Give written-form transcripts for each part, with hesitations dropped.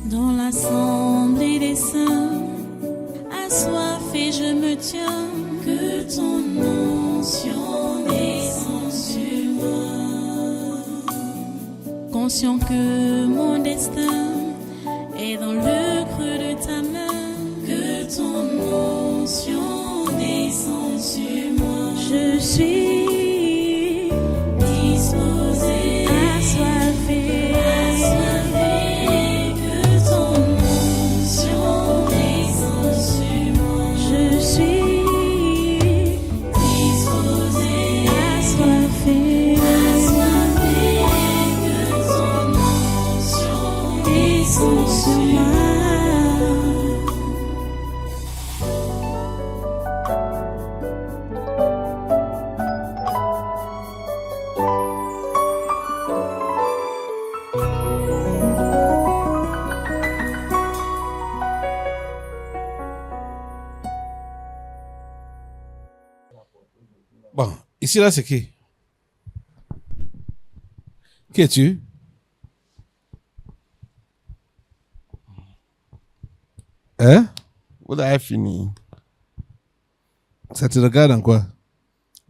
Dans l'assemblée des saints, assoiffé je me tiens, que ton onction descende sur moi. Conscient que mon destin est dans le creux de ta main, que ton onction descende sur moi. Je suis disposé, assoiffé, que ton onction descende sur moi. Je suis disposé, assoiffé, que ton onction descende sur moi. Bon, ici là c'est qui? Qui es-tu? Hein? Vous avez fini. Ça te regarde en quoi?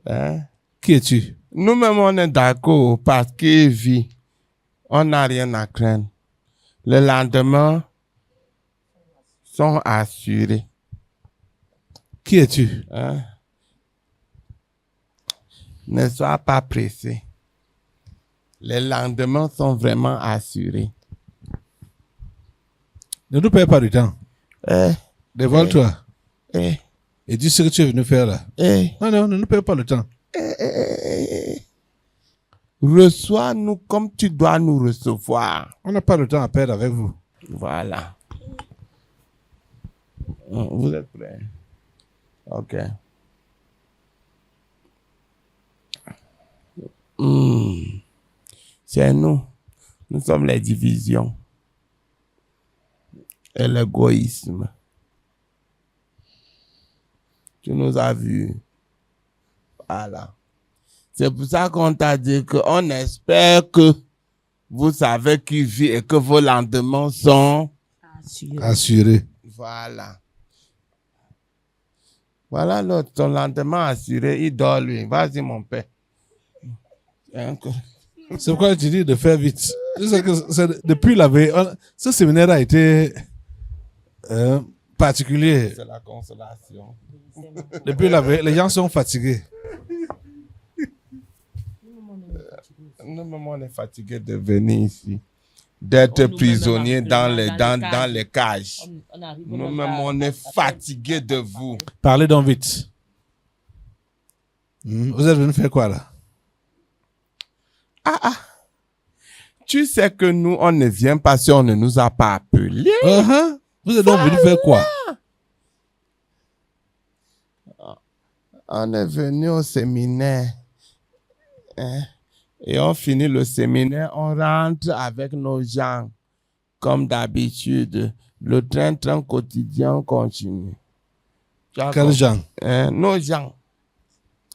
Hein? Qui es-tu? Nous-mêmes, on est d'accord parce que vie, on n'a rien à craindre. Le lendemain, sont assurés. Qui es-tu? Hein? Ne sois pas pressé. Les lendemains sont vraiment assurés. Ne nous perds pas du temps. Eh, Dévoile-toi. eh, Et dis ce que tu es venu faire là. eh, Non, ne nous perds pas le temps. eh. Reçois-nous comme tu dois nous recevoir. On n'a pas le temps à perdre avec vous. Voilà. Vous êtes prêts? Ok. C'est nous. Nous sommes les divisions. Et l'égoïsme. Tu nous as vus. Voilà. C'est pour ça qu'on t'a dit qu'on espère que vous savez qui vit et que vos lendemains sont Assuré. Voilà. Voilà l'autre, ton lendemain assuré, il dort lui. Vas-y mon père. C'est pourquoi tu dis de faire vite. Depuis la veille, ce séminaire a été particulier. C'est la consolation. Depuis la veille, les gens sont fatigués. Nous-mêmes, on est fatigués de venir ici. D'être prisonniers dans les cages. Nous-mêmes, on est fatigués de vous. Parlez donc vite. Vous êtes venu faire quoi là? Tu sais que nous, on ne vient pas si on ne nous a pas appelés. Vous êtes donc venu faire quoi? On est venu au séminaire. Hein? Et on finit le séminaire, on rentre avec nos gens. Comme d'habitude, le train quotidien continue. Quels gens? Nos gens.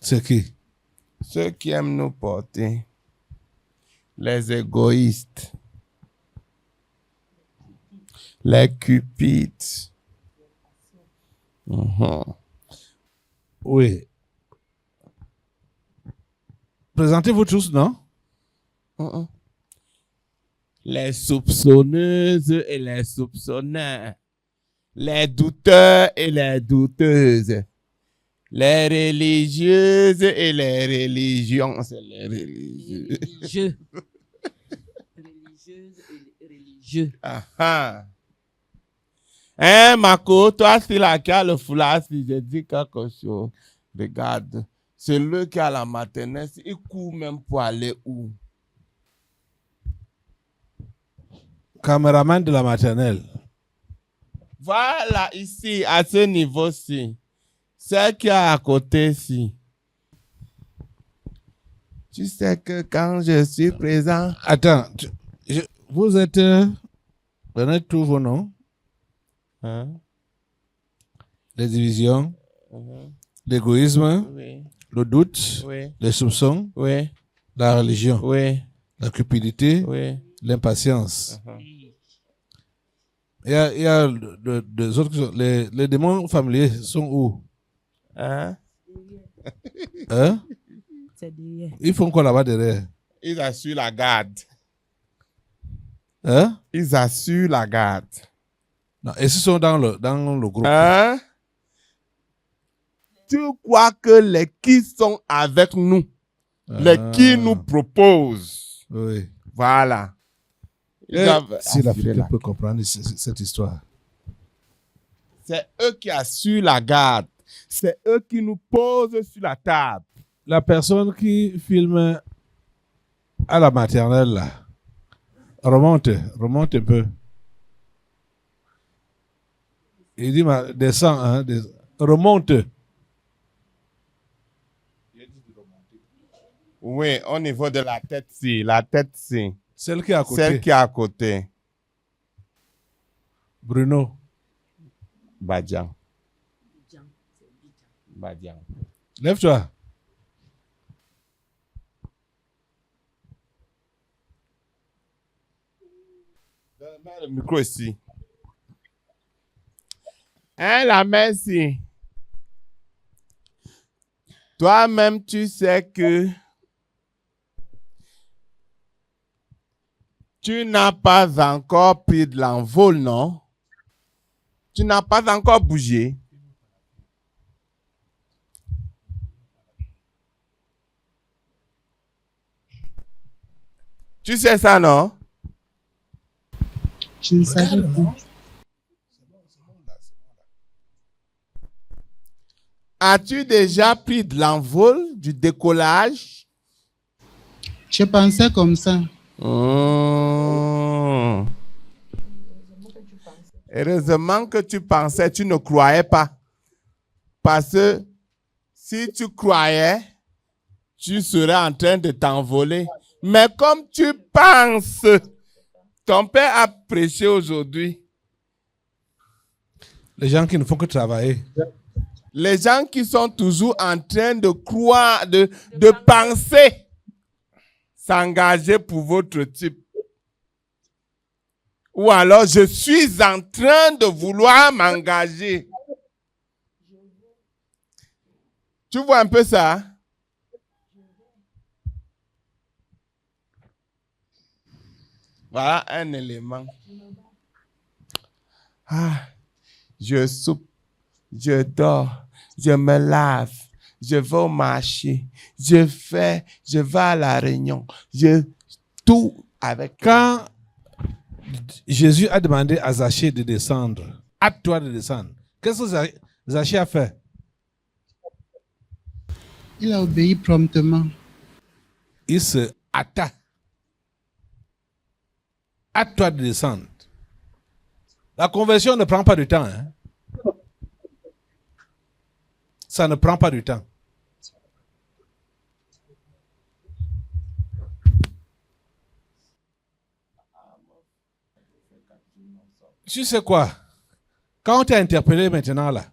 C'est qui? Ceux qui aiment nous porter. Les égoïstes. Les cupides. Oui. Présentez-vous tous, non? Les soupçonneuses et les soupçonneurs. Les douteurs et les douteuses. Les religieuses et les religions. C'est les religieux. Religieuses et religieux. Hein, Marco, toi, c'est là qui a le foulard, si je dis quelque chose. Regarde, c'est lui qui a la maternelle, il court même pour aller où? Caméraman de la maternelle. Voilà, ici, à ce niveau-ci. Celle qui est à côté-ci. Tu sais que quand je suis présent... Attends, vous êtes... Donnez tous vos noms. Hein? Les divisions, l'égoïsme, Oui, le doute, oui, les soupçons, oui, la religion, oui, la cupidité, oui. l'impatience. Il y a des autres qui sont, les démons familiers sont où? Hein? Hein? C'est derrière. Ils font quoi là-bas derrière? Ils assurent la garde. Hein? Ils assurent la garde. Non, et s'ils sont dans le groupe? Hein? Tu crois que les qui sont avec nous, les qui nous proposent, Oui. voilà. Ils Et doivent si assurer l'Africain la- peut comprendre cette histoire. C'est eux qui assurent la garde. C'est eux qui nous posent sur la table. La personne qui filme à la maternelle, là, remonte un peu. Il dit, descends, hein, remonte. Oui, au niveau de la tête-ci. La tête-ci. Celle qui est à côté. Celle qui est à côté. Bruno. Badian. Badian. Lève-toi. Mets le micro ici. Hein, la merci. Toi-même, tu sais que tu n'as pas encore pris de l'envol, non? Tu n'as pas encore bougé. Tu sais ça, non? Je ne savais pas. As-tu déjà pris de l'envol, du décollage? Je pensais comme ça. Heureusement que tu pensais, tu ne croyais pas. Parce que si tu croyais, tu serais en train de t'envoler. Mais comme tu penses, ton père a prêché aujourd'hui. Les gens qui ne font que travailler. Les gens qui sont toujours en train de croire, de penser, s'engager pour votre type. Ou alors, je suis en train de vouloir m'engager. Tu vois un peu ça? Voilà un élément. Ah, je soupe, je dors, je me lave, je vais au marché, je vais à la réunion, tout avec. Quand Jésus a demandé à Zachée de descendre, à toi de descendre, qu'est-ce que Zachée a fait? Il a obéi promptement. Il se hâta. À toi de descendre. La conversion ne prend pas du temps. Hein? Ça ne prend pas du temps. Tu sais quoi? Quand on t'a interpellé maintenant là,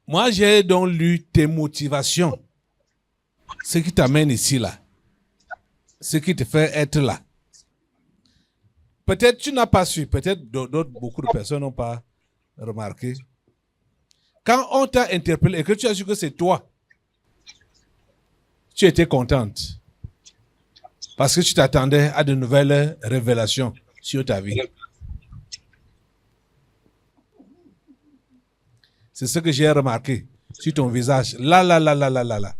moi j'ai donc lu tes motivations. Ce qui t'amène ici là. Ce qui te fait être là. Peut-être tu n'as pas su, peut-être beaucoup de personnes n'ont pas remarqué. Quand on t'a interpellé et que tu as su que c'est toi, tu étais contente. Parce que tu t'attendais à de nouvelles révélations sur ta vie. C'est ce que j'ai remarqué sur ton visage. Là.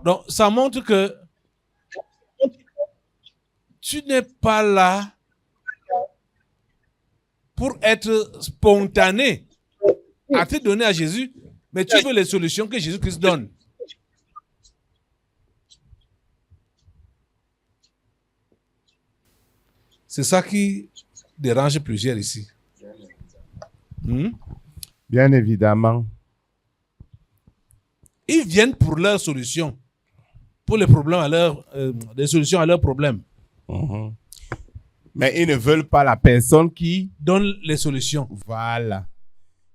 Donc, ça montre que tu n'es pas là pour être spontané à te donner à Jésus, mais tu veux les solutions que Jésus-Christ donne. C'est ça qui dérange plusieurs ici. Bien évidemment. Ils viennent pour leurs solutions, pour les problèmes des solutions à leurs problèmes. Mais ils ne veulent pas la personne qui Donne les solutions. Voilà.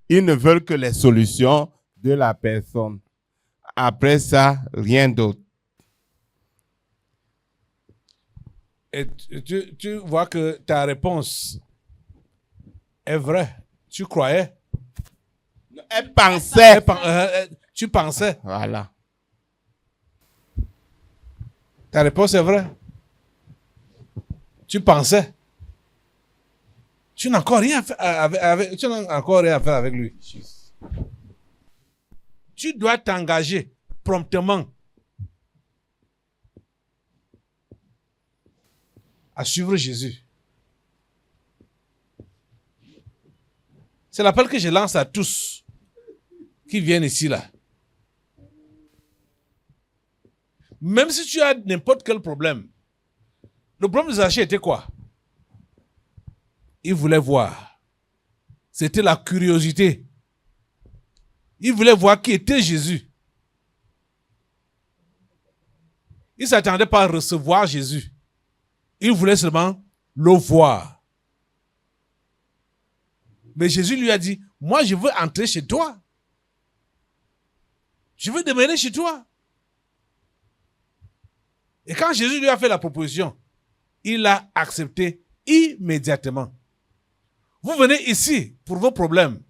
Ils ne veulent que les solutions de la personne. Après ça, rien d'autre. Et tu vois que ta réponse est vraie. Tu croyais. Elle pensait. Tu pensais. Voilà. Ta réponse est vraie. Tu pensais. Tu n'as encore rien fait tu n'as encore rien à faire avec lui. Tu dois t'engager promptement à suivre Jésus. C'est l'appel que je lance à tous qui viennent ici là. Même si tu as n'importe quel problème, le problème de Zachée était quoi? Il voulait voir. C'était la curiosité. Il voulait voir qui était Jésus. Il ne s'attendait pas à recevoir Jésus. Il voulait seulement le voir. Mais Jésus lui a dit, moi je veux entrer chez toi. Je veux demeurer chez toi. Et quand Jésus lui a fait la proposition, il a accepté immédiatement. Vous venez ici pour vos problèmes.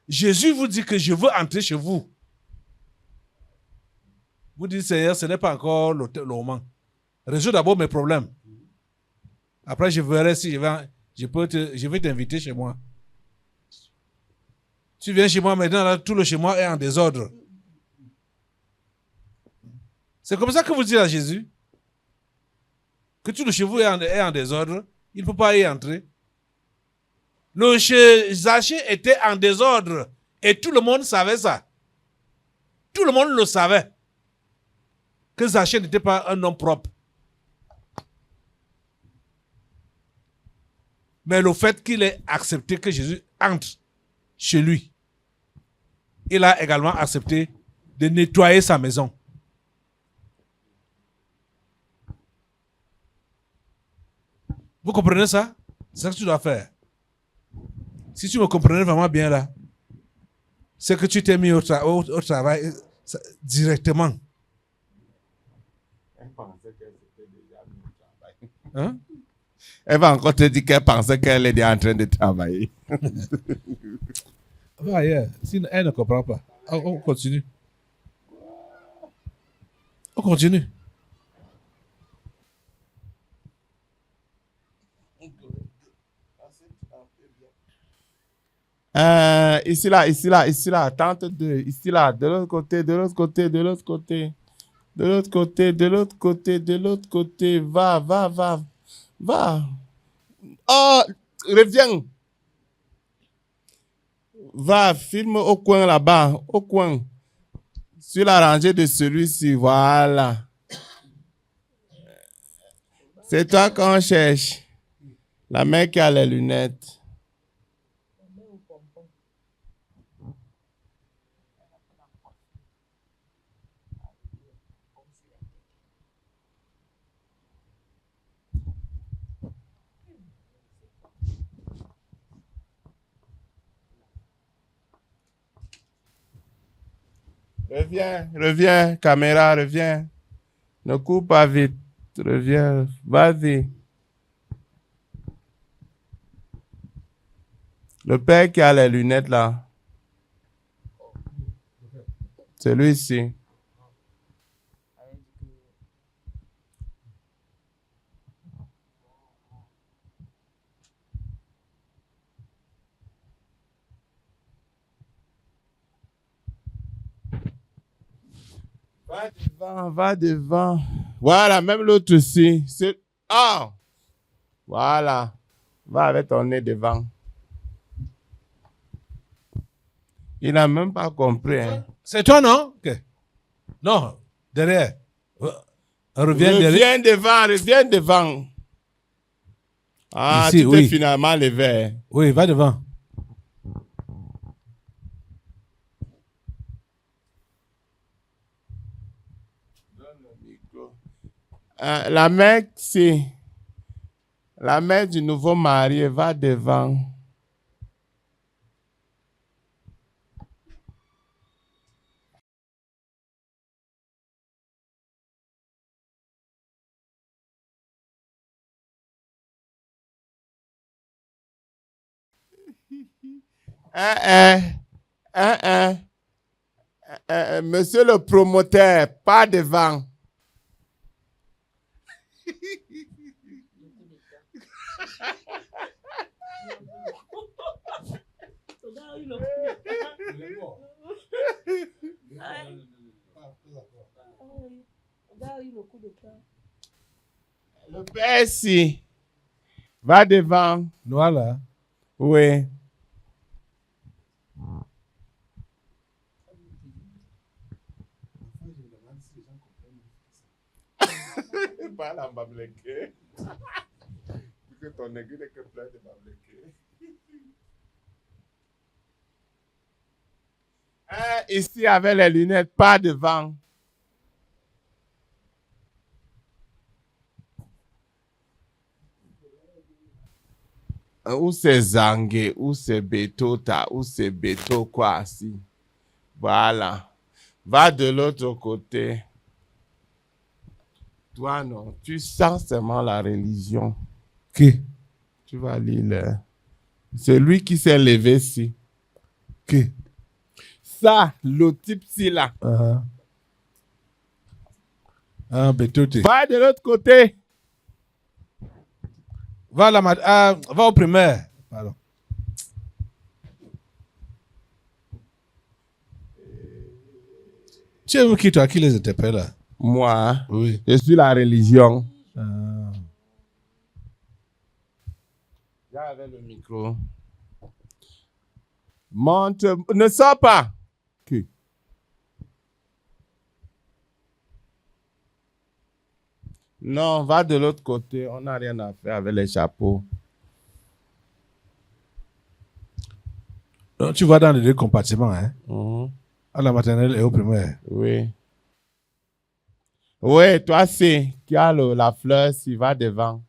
Jésus vous dit que je veux entrer chez vous. Vous dites, Seigneur, ce n'est pas encore le moment. Résous d'abord mes problèmes. Après, je verrai si je vais t'inviter chez moi. Tu viens chez moi maintenant, là, tout le chez moi est en désordre. C'est comme ça que vous dites à Jésus que tout le chez vous est en désordre. Il ne peut pas y entrer. Le chez Zachée était en désordre et tout le monde savait ça. Tout le monde le savait. Que Zachée n'était pas un homme propre. Mais le fait qu'il ait accepté que Jésus entre chez lui, il a également accepté de nettoyer sa maison. Vous comprenez ça? C'est ça que tu dois faire. Si tu me comprenais vraiment bien là, c'est que tu t'es mis au travail directement. Elle pensait qu'elle s'était déjà mis au travail. Hein? Elle va encore te dire qu'elle pensait qu'elle était en train de travailler. Va ailleurs. Sinon, elle ne comprend pas. On continue. On continue. Ici là, tente 2. Ici là, de l'autre côté, de l'autre côté, de l'autre côté. De l'autre côté, de l'autre côté, de l'autre côté. Va. Oh, reviens. Va, filme au coin là-bas, au coin. Sur la rangée de celui-ci, voilà. C'est toi qu'on cherche. La mère qui a les lunettes. Reviens, caméra, reviens. Ne cours pas vite. Reviens, vas-y. Le père qui a les lunettes là. C'est lui-ci. Va devant. Voilà, même l'autre aussi. Ah! Voilà. Va avec ton nez devant. Il n'a même pas compris. Hein. C'est toi, non? Okay. Non, derrière. Reviens derrière. Reviens devant. Ah, Ici, tu t'es oui. finalement levé. Oui, va devant. La mère, c'est la mère du nouveau marié, va devant. Monsieur le promoteur, pas devant. Le père ici. Va devant. Voilà. Oui. Pas la bablequée. Que ton aiguille n'est que plein de bablequée. Ici, avec les lunettes, pas devant. Où c'est Zangue, où c'est Betota, où c'est Beto quoi, si. Voilà. Va de l'autre côté. Toi, non. Tu sens seulement la religion. Qui? Tu vas lire. C'est lui qui s'est levé ici. Qui? Ça, le type-ci là. Ah, Betote. Va de l'autre côté. Va, va au primaire. Pardon. Tu es qui, toi, qui les interpelle là? Moi, hein, Oui. je suis la religion. Ah. J'avais le micro. Monte. Ne sors pas. Qui? Non, va de l'autre côté. On n'a rien à faire avec les chapeaux. Donc, tu vas dans les deux compartiments, hein? Mhm. À la maternelle et au primaire. Oui. Oui, toi, c'est qui a la fleur, s'il va devant.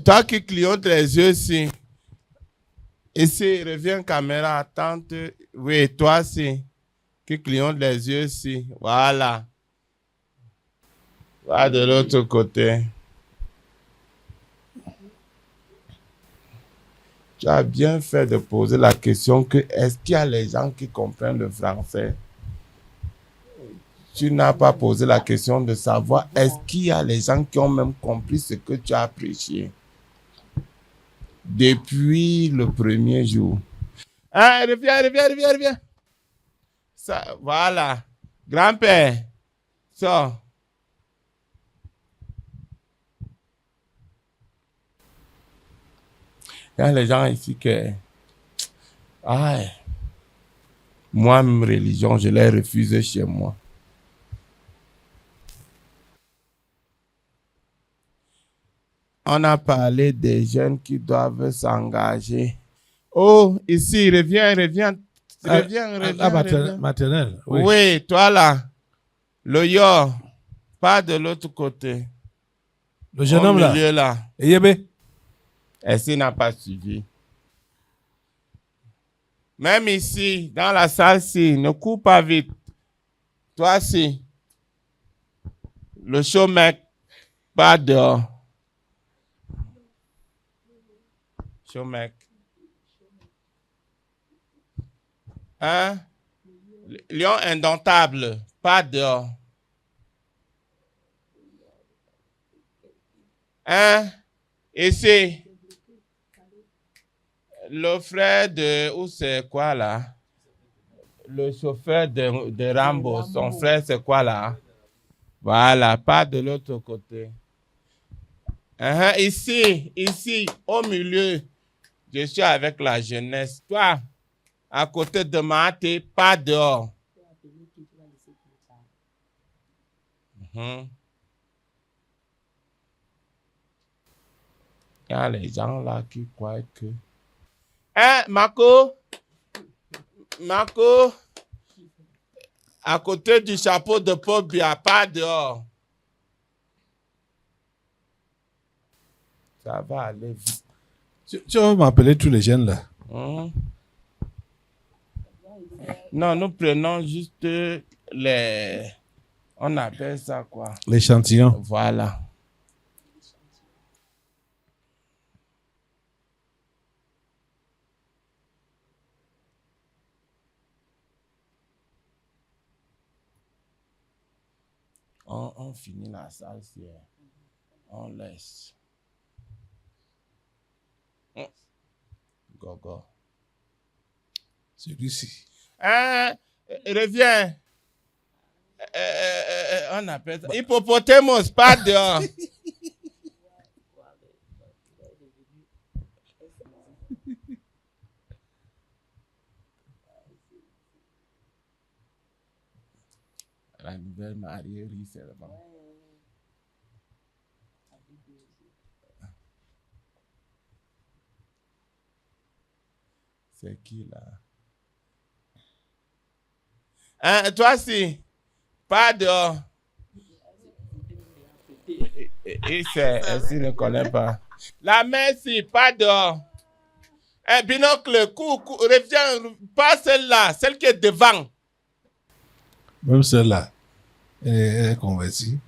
Toi qui clignotes les yeux, si. Ici, reviens caméra, attente. Oui, toi, si. Qui clignote les yeux, si. Voilà. Va de l'autre côté. Tu as bien fait de poser la question que est-ce qu'il y a les gens qui comprennent le français? Tu n'as pas posé la question de savoir est-ce qu'il y a les gens qui ont même compris ce que tu as prêché depuis le premier jour. Ah, reviens. Ça, voilà. Grand-père, ça. Il y a les gens ici que... Ah, moi, même religion, je l'ai refusée chez moi. On a parlé des jeunes qui doivent s'engager. Oh, ici, reviens. Maternelle. Oui. Oui, toi là. Le yo, pas de l'autre côté. Le jeune Au homme là. milieu là. Et Yébé. Est-ce qu'il n'a pas suivi? Même ici, dans la salle-ci, ne cours pas vite. Toi, si. Le show mec, pas dehors. Show mec. Hein? Lion indomptable, pas dehors. Hein? Ici. Le frère de... Où c'est quoi là? Le chauffeur de Rambo. Son frère c'est quoi là? Voilà, pas de l'autre côté. Ici, au milieu. Je suis avec la jeunesse. Toi, à côté de moi, t'es pas dehors. Il y a les gens là qui croient que... Hein, Marco? Marco, à côté du chapeau de Paul Biya, pas dehors. Ça va aller vite. Tu vas m'appeler tous les jeunes là. Non, nous prenons juste les... On appelle ça quoi? L'échantillon. Voilà. On finit la salle, on laisse. Gogo. Celui-ci. Reviens. On appelle ça. Hippopotamos, pas dehors. La nouvelle mariée rit seulement. C'est qui là? Toi si, pas dehors. Il sait, s'il ne connaît pas. La main si, pas dehors. Binocle, reviens, pas celle-là, celle qui est devant. Même celle-là, elle est convertie.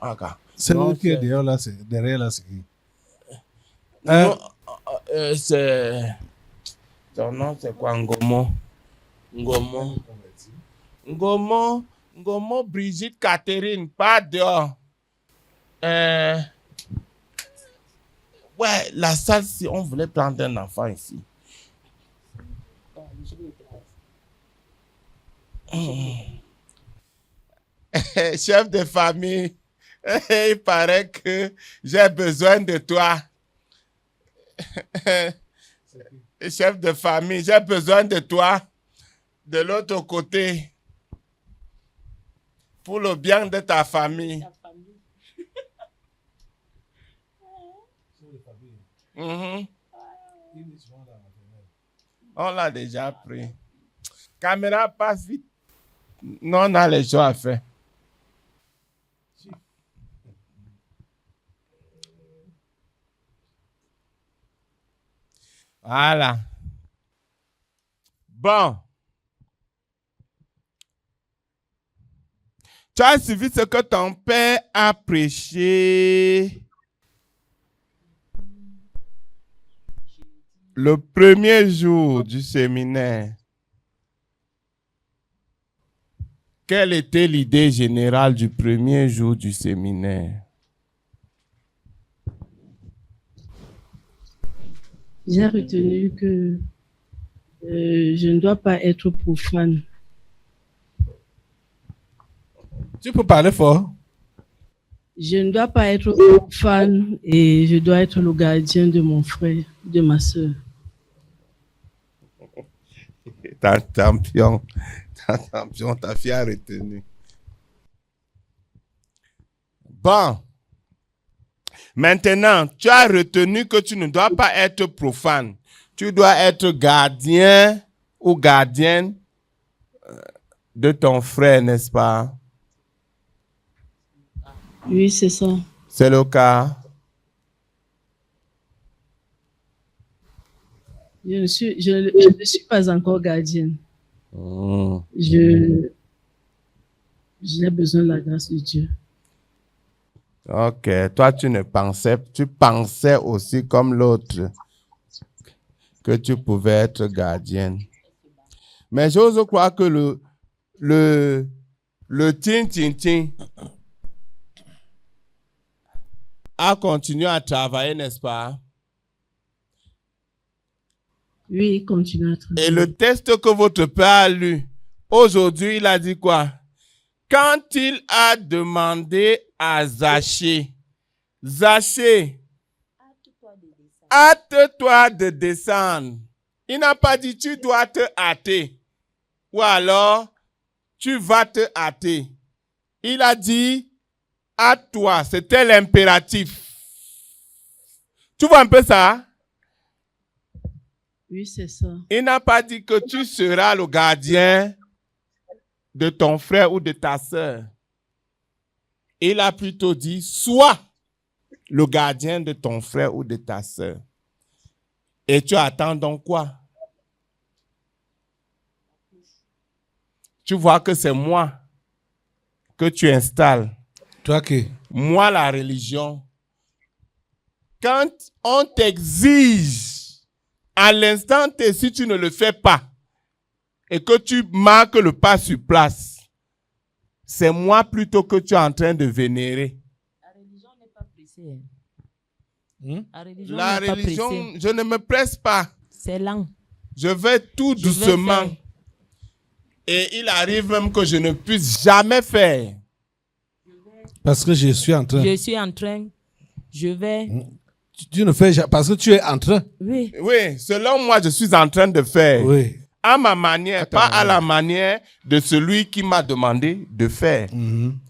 Ok. Celle qui est derrière là, c'est qui? Non, c'est... Ton nom, c'est quoi? Ngomo Brigitte Catherine, pas dehors. Ouais, la salle, si on voulait prendre un enfant ici. Chef de famille, il paraît que j'ai besoin de toi. Chef de famille, j'ai besoin de toi de l'autre côté pour le bien de ta famille. On l'a déjà pris. Caméra, passe vite. Non, on a les choses à faire. Voilà. Bon. Tu as suivi ce que ton père a prêché le premier jour du séminaire. Quelle était l'idée générale du premier jour du séminaire? J'ai retenu que je ne dois pas être profane. Tu peux parler fort. Je ne dois pas être profane et je dois être le gardien de mon frère, de ma soeur. Ta champion, ta fille a retenu. Bon. Maintenant, tu as retenu que tu ne dois pas être profane. Tu dois être gardien ou gardienne de ton frère, n'est-ce pas? Oui, c'est ça. C'est le cas. Je ne suis pas encore gardienne. J'ai besoin de la grâce de Dieu. Ok, toi tu pensais aussi comme l'autre que tu pouvais être gardienne. Mais j'ose croire que le tin a continué à travailler, n'est-ce pas? Oui, il continue à travailler. Et le texte que votre père a lu, aujourd'hui, il a dit quoi? Quand il a demandé à Zachée, hâte-toi de descendre. Il n'a pas dit tu dois te hâter. Ou alors, tu vas te hâter. Il a dit hâte-toi. C'était l'impératif. Tu vois un peu ça? Oui, c'est ça. Il n'a pas dit que tu seras le gardien de ton frère ou de ta sœur. Il a plutôt dit, sois le gardien de ton frère ou de ta sœur. Et tu attends donc quoi? Tu vois que c'est moi que tu installes. Toi qui? Moi, la religion. Quand on t'exige, à l'instant T, si tu ne le fais pas, et que tu marques le pas sur place, c'est moi plutôt que tu es en train de vénérer. La religion n'est pas pressée. La religion La n'est pas religion, pressée. je ne me presse pas. C'est lent. Je vais tout Je vais doucement. faire. Et il arrive même que je ne puisse jamais faire. Parce que je suis en train. Je suis en train. Je vais. Tu ne fais jamais. Parce que tu es en train. Oui. Oui, selon moi, je suis en train de faire. Oui. À ma manière, pas à la manière de celui qui m'a demandé de faire.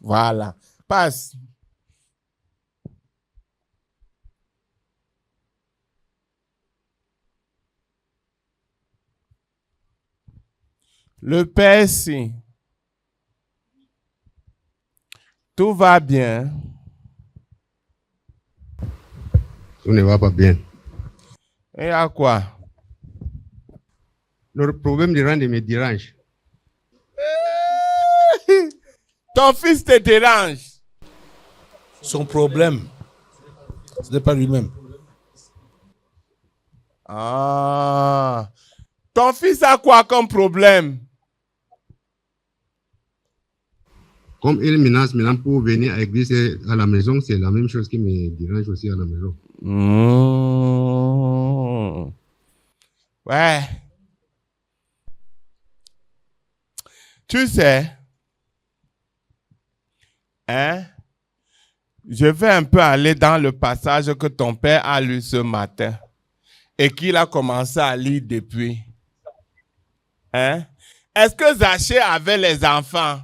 Voilà. Passe. Le Père, si tout va bien, Tout ne va pas bien. et à quoi? Le problème de rendre me dérange. Ton fils te dérange. Son problème, ce n'est pas lui-même. Ah. Ton fils a quoi comme problème? Comme il menace maintenant pour venir à l'église et à la maison, c'est la même chose qui me dérange aussi à la maison. Ouais. Tu sais, hein, je vais un peu aller dans le passage que ton père a lu ce matin et qu'il a commencé à lire depuis. Hein? Est-ce que Zachée avait les enfants?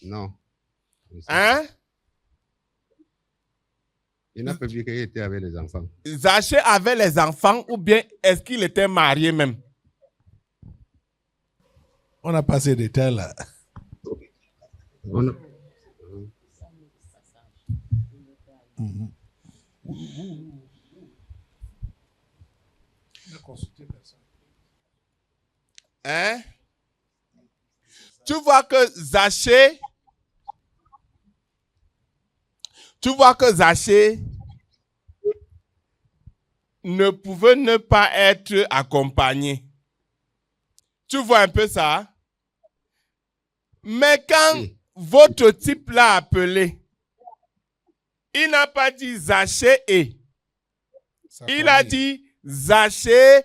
Non. Hein? Il n'a pas dit qu'il était avec les enfants. Zachée avait les enfants ou bien est-ce qu'il était marié même? On a passé des détails là. On a- Hein? Tu vois que Zachée ne pouvait ne pas être accompagné. Tu vois un peu ça? Mais quand Oui. votre type l'a appelé, il n'a pas dit Zachée et. Il a dit Zachée,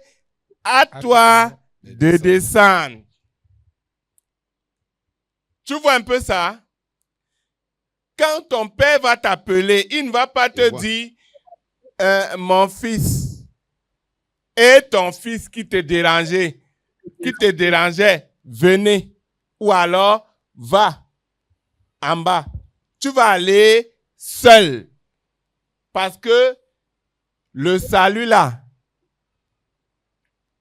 à toi de descendre. Tu vois un peu ça? Quand ton père va t'appeler, il ne va pas te Je vois. dire mon fils et ton fils qui te dérangeait, venez. Ou alors, va en bas. Tu vas aller seul. Parce que le salut là,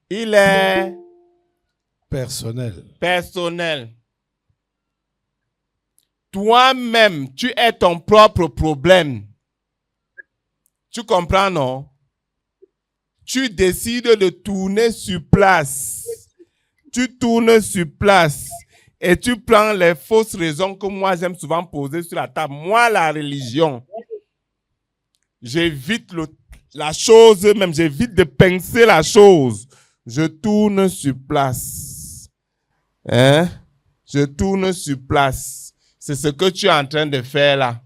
il est Personnel. personnel. Toi-même, tu es ton propre problème. Tu comprends, non? Tu décides de tourner sur place. Tu tournes sur place et tu prends les fausses raisons que moi j'aime souvent poser sur la table. Moi, la religion, j'évite la chose même, j'évite de penser la chose. Je tourne sur place. Hein? Je tourne sur place. C'est ce que tu es en train de faire là.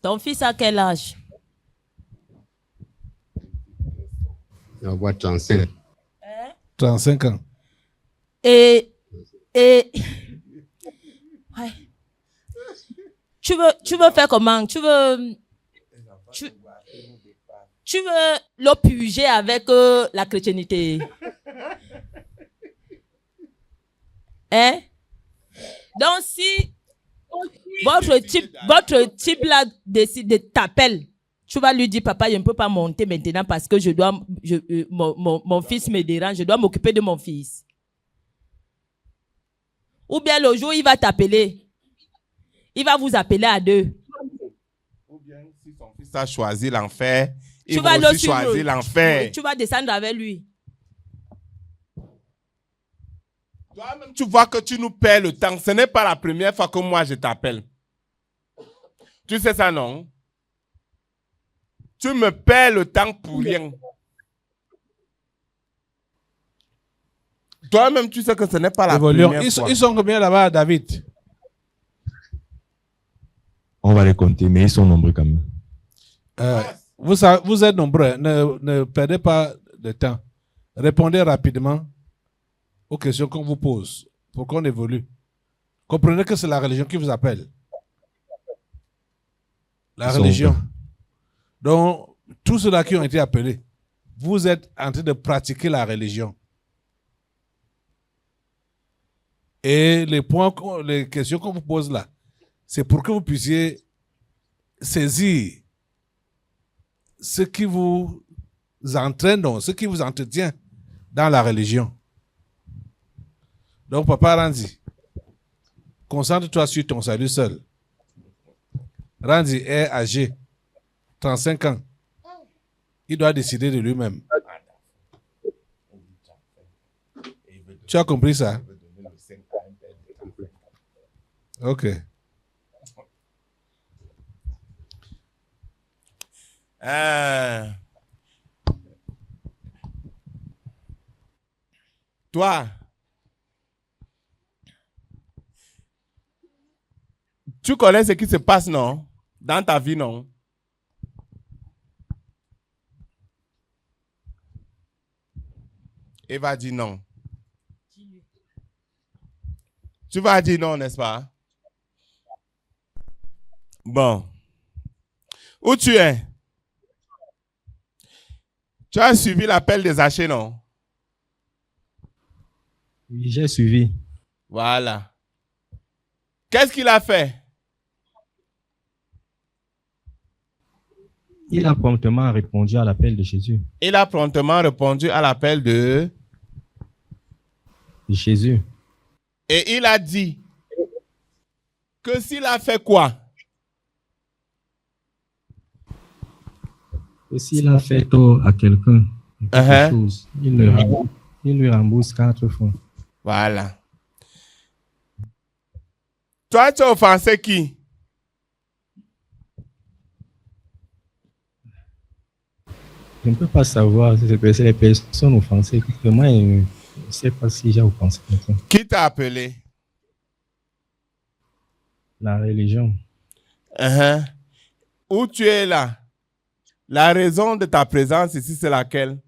Ton fils a quel âge? Il va avoir 35. 35 ans. Et ouais. Tu veux faire comment? Tu veux le puger avec la chrétienté? Hein? Donc si votre type là décide de t'appeler Tu vas lui dire, papa, je ne peux pas monter maintenant parce que mon fils me dérange, je dois m'occuper de mon fils. Ou bien le jour, il va t'appeler. Il va vous appeler à deux. Ou bien si son fils a choisi l'enfer, il Tu va vas aussi choisir l'enfer. Tu vas descendre avec lui. Toi-même, tu vois que tu nous perds le temps. Ce n'est pas la première fois que moi je t'appelle. Tu sais ça, non? Tu me perds le temps pour rien. Toi-même, tu sais que ce n'est pas la Évoluons. première fois. Ils sont combien là-bas, David? On va les compter, mais ils sont nombreux quand même. Vous êtes nombreux. Ne perdez pas de temps. Répondez rapidement aux questions qu'on vous pose pour qu'on évolue. Comprenez que c'est la religion qui vous appelle. La Ils sont religion. nombreux. Donc, tous ceux-là qui ont été appelés, vous êtes en train de pratiquer la religion. Et les questions qu'on vous pose là, c'est pour que vous puissiez saisir ce qui vous entraîne, donc, ce qui vous entretient dans la religion. Donc, Papa Randy, concentre-toi sur ton salut seul. Randy est âgé, 35 ans. Il doit décider de lui-même. Tu as compris ça? Ok. Toi, tu connais ce qui se passe, non? Dans ta vie, non? Eva dit non. Tu vas dire non, n'est-ce pas? Bon. Où tu es? Tu as suivi l'appel des Zachée, non? Oui, j'ai suivi. Voilà. Qu'est-ce qu'il a fait? Il a promptement répondu à l'appel de Jésus. Il a promptement répondu à l'appel de... Jésus. Et il a dit que s'il a fait quoi? Et s'il a fait tort à quelqu'un, quelque chose, il lui rembourse 4 fois. Voilà. Toi, tu as offensé qui? Je ne peux pas savoir si c'est les personnes offensées. Moi, je ne sais pas si j'ai offensé quelqu'un. Qui t'a appelé? La religion. Où tu es là? La raison de ta présence ici, c'est laquelle?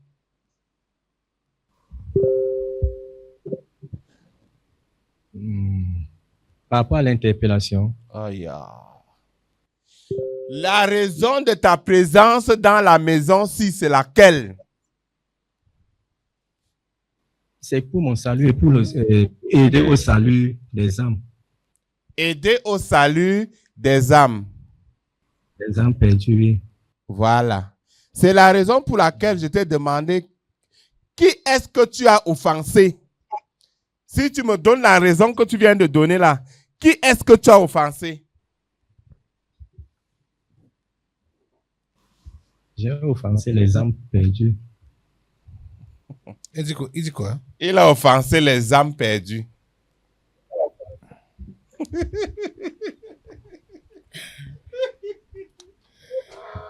Par rapport à l'interpellation. Oh, yeah. La raison de ta présence dans la maison-ci, c'est laquelle? C'est pour mon salut et pour aider au salut des âmes. Aider au salut des âmes. Des âmes perdues, oui. Voilà. C'est la raison pour laquelle je t'ai demandé qui est-ce que tu as offensé. Si tu me donnes la raison que tu viens de donner là, qui est-ce que tu as offensé? J'ai offensé les âmes perdues. Il dit quoi? Il a offensé les âmes perdues.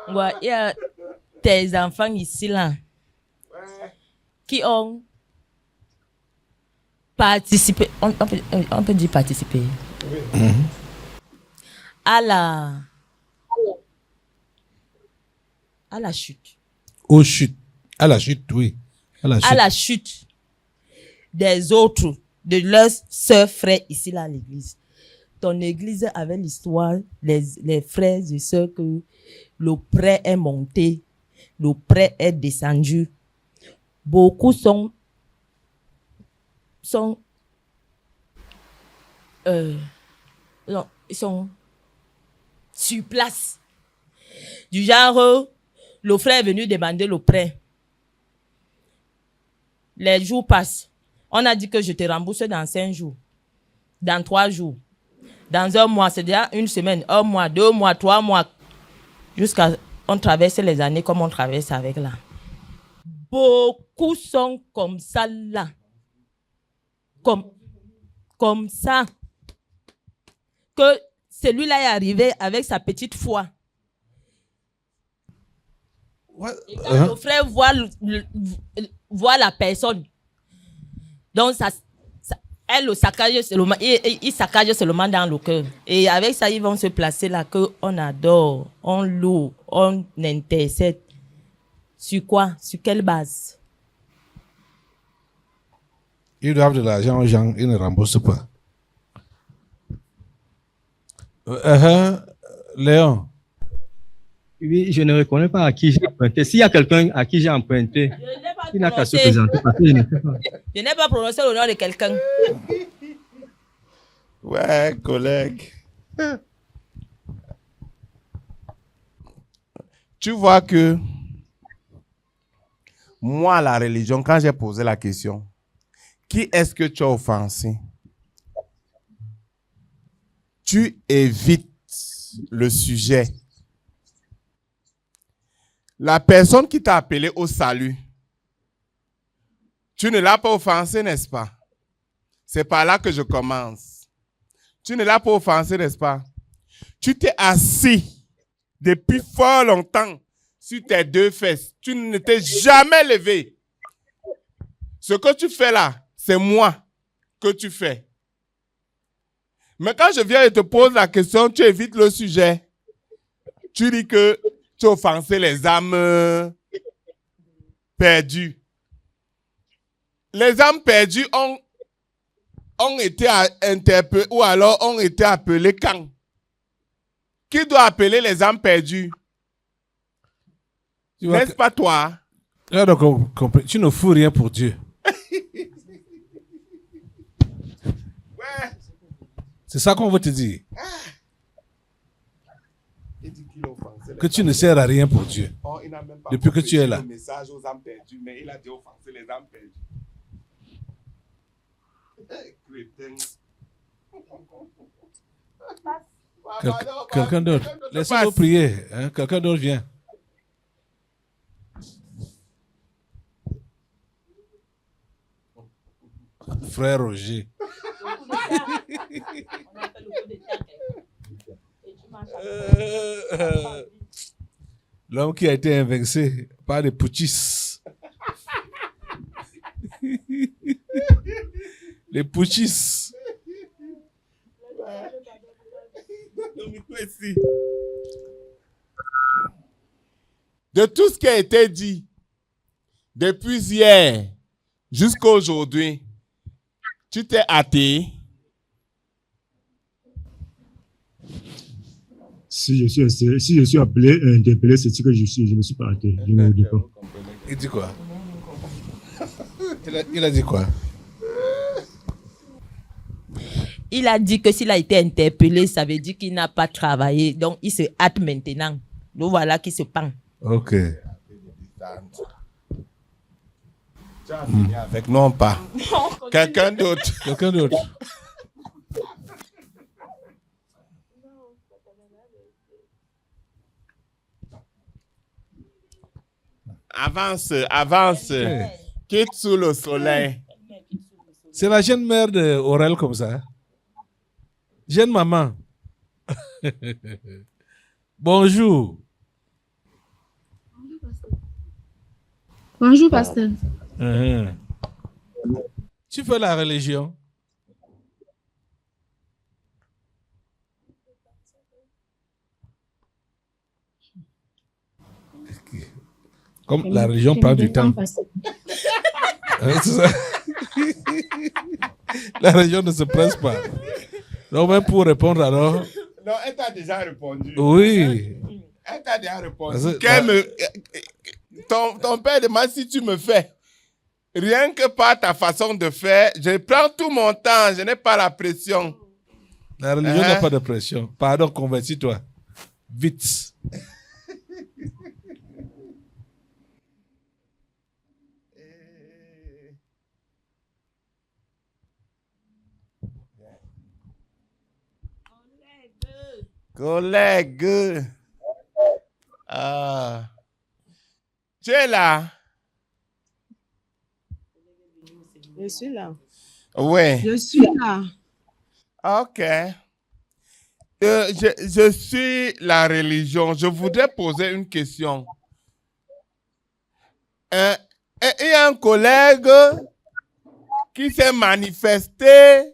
Ouais, il y a tes enfants ici là qui ont participé, on peut dire participer, à la chute. Aux chutes. À la chute, oui. À la chute. À la chute des autres, de leurs sœurs, frères ici là à l'église. Ton église avait l'histoire, les frères et sœurs, que le prêtre est monté, le prêtre est descendu. Beaucoup sont non, ils sont sur place. Du genre, le frère est venu demander le prêt. Les jours passent. On a dit que je te rembourse dans 5 jours, dans 3 jours, dans 1 mois, c'est déjà 1 semaine, 1 mois, 2 mois, 3 mois, jusqu'à on traverse les années comme on traverse avec là. Beaucoup sont comme ça là. Comme ça. Que celui-là est arrivé avec sa petite foi. Et quand le frère voit la personne, donc elle le saccage seulement, il saccage seulement dans le cœur. Et avec ça, ils vont se placer là, qu'on adore, on loue, on intercède. Sur quoi? Sur quelle base? Ils doivent de l'argent aux gens, ils ne remboursent pas. Léon. Oui, je ne reconnais pas à qui j'ai emprunté. S'il y a quelqu'un à qui j'ai emprunté, il n'a qu'à se présenter parce que je ne sais pas. Je n'ai pas prononcé le nom de quelqu'un. Ouais, collègue. Tu vois que moi, la religion, quand j'ai posé la question, qui est-ce que tu as offensé? Tu évites le sujet. La personne qui t'a appelé au salut, tu ne l'as pas offensé, n'est-ce pas? C'est par là que je commence. Tu ne l'as pas offensé, n'est-ce pas? Tu t'es assis depuis fort longtemps sur tes 2 fesses. Tu ne t'es jamais levé. Ce que tu fais là, c'est moi que tu fais. Mais quand je viens et te pose la question, tu évites le sujet. Tu dis que tu as offensé les âmes perdues. Les âmes perdues ont été interpellées ou alors ont été appelées quand? Qui doit appeler les âmes perdues? N'est-ce pas toi? Tu ne fous rien pour Dieu. Ouais. C'est ça qu'on veut te dire. Que tu ne sers à rien pour Dieu. Oh, il n'a même pas Depuis que tu es là. le message aux âmes perdues, mais il a dit offenser les âmes perdues. Crétin. Quelqu'un d'autre. Laissez-nous prier. Hein? Quelqu'un d'autre vient. Frère Roger. L'homme qui a été invincé par des putschistes. Les putschistes. De tout ce qui a été dit, depuis hier jusqu'à aujourd'hui, tu t'es hâté. Si je suis appelé, interpellé, c'est ce que je suis. Je ne me suis pas hâté. Je ne le dis pas. Il dit quoi? Il a dit quoi? Il a dit que s'il a été interpellé, ça veut dire qu'il n'a pas travaillé. Donc, il se hâte maintenant. Donc, voilà qui se pend. Ok. Tu as fini avec non pas. Quelqu'un d'autre. Quelqu'un d'autre. Avance, avance. Quitte sous le soleil. C'est la jeune mère de Aurel comme ça. Jeune maman. Bonjour. Bonjour, pasteur. Tu fais la religion? Comme la religion prend du temps. C'est ça. La religion ne se presse pas. Donc même pour répondre alors. Non, elle t'a déjà répondu. Oui. Elle t'a déjà répondu. Parce Ton père demande si tu me fais. Rien que par ta façon de faire, je prends tout mon temps, je n'ai pas la pression. La religion n'a pas de pression. Pardon, convertis-toi. Vite. Collègue. Ah. Tu es là? Je suis là. Oui. Je suis là. Ok. Je suis la religion. Je voudrais poser une question. Il y a un collègue qui s'est manifesté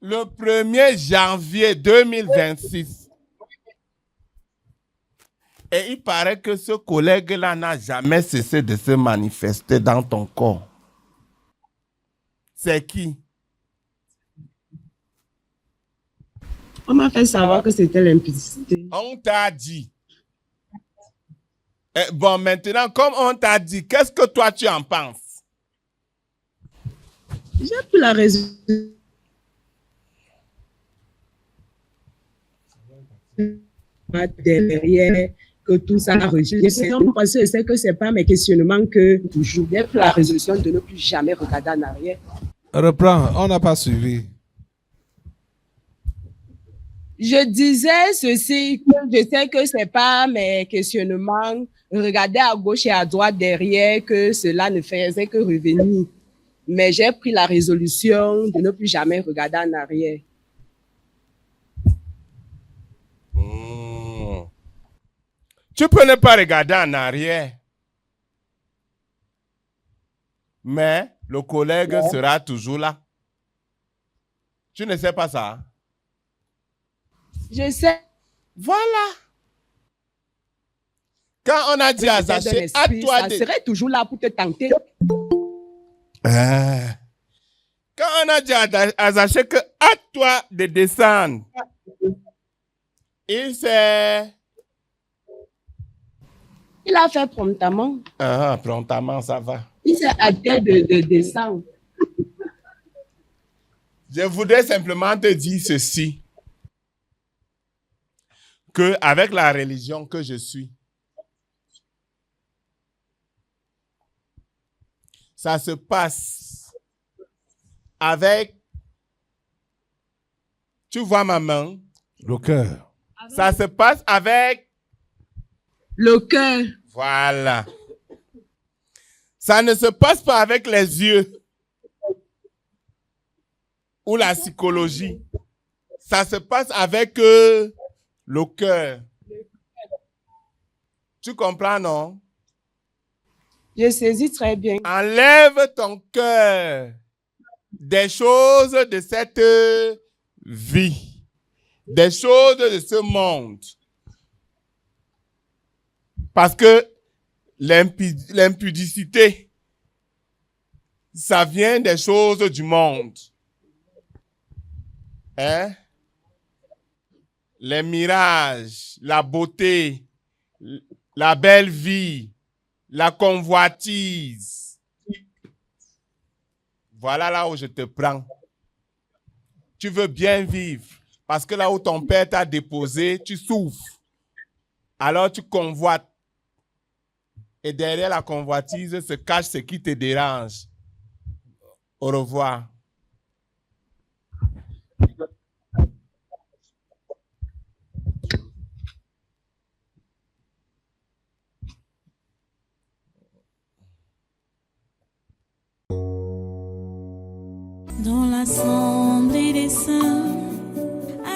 le 1er janvier 2026. Et il paraît que ce collègue-là n'a jamais cessé de se manifester dans ton corps. C'est qui? On m'a fait savoir que c'était l'impudicité. On t'a dit. Bon, maintenant, comme on t'a dit, qu'est-ce que toi tu en penses? J'ai plus la raison. Derrière que tout ça a rejeté. Parce que je sais que ce n'est pas mes questionnements que toujours. J'ai pris la résolution de ne plus jamais regarder en arrière. Reprends, on n'a pas suivi. Je disais ceci, que je sais que ce n'est pas mes questionnements. Regarder à gauche et à droite derrière que cela ne faisait que revenir. Mais j'ai pris la résolution de ne plus jamais regarder en arrière. Tu peux ne pas regarder en arrière. Mais le collègue sera toujours là. Tu ne sais pas ça? Je sais. Voilà. Quand on a dit à Zaché, à toi ça de... serait toujours là pour te tenter. Quand on a dit à Zaché que à toi de descendre, il s'est... Il a fait promptement. Promptement, ça va. Il s'est hâté de descendre. Je voudrais simplement te dire ceci. Que avec la religion que je suis, ça se passe avec, tu vois ma main? Le cœur. Ça se passe avec le cœur. Voilà. Ça ne se passe pas avec les yeux ou la psychologie. Ça se passe avec le cœur. Tu comprends, non? Je saisis très bien. Enlève ton cœur des choses de cette vie, des choses de ce monde. Parce que l'impudicité, ça vient des choses du monde. Hein? Les mirages, la beauté, la belle vie, la convoitise. Voilà là où je te prends. Tu veux bien vivre parce que là où ton père t'a déposé, tu souffres. Alors tu convoites. Et derrière la convoitise se cache ce qui te dérange. Au revoir. Dans l'assemblée des saints,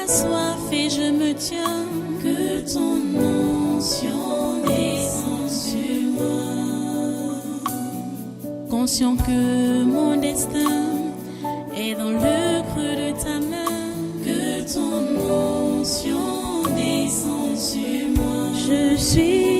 assoiffé je me tiens, que ton onction descende sur moi. Conscient que mon destin est dans le creux de ta main, que ton onction descende sur moi. Je suis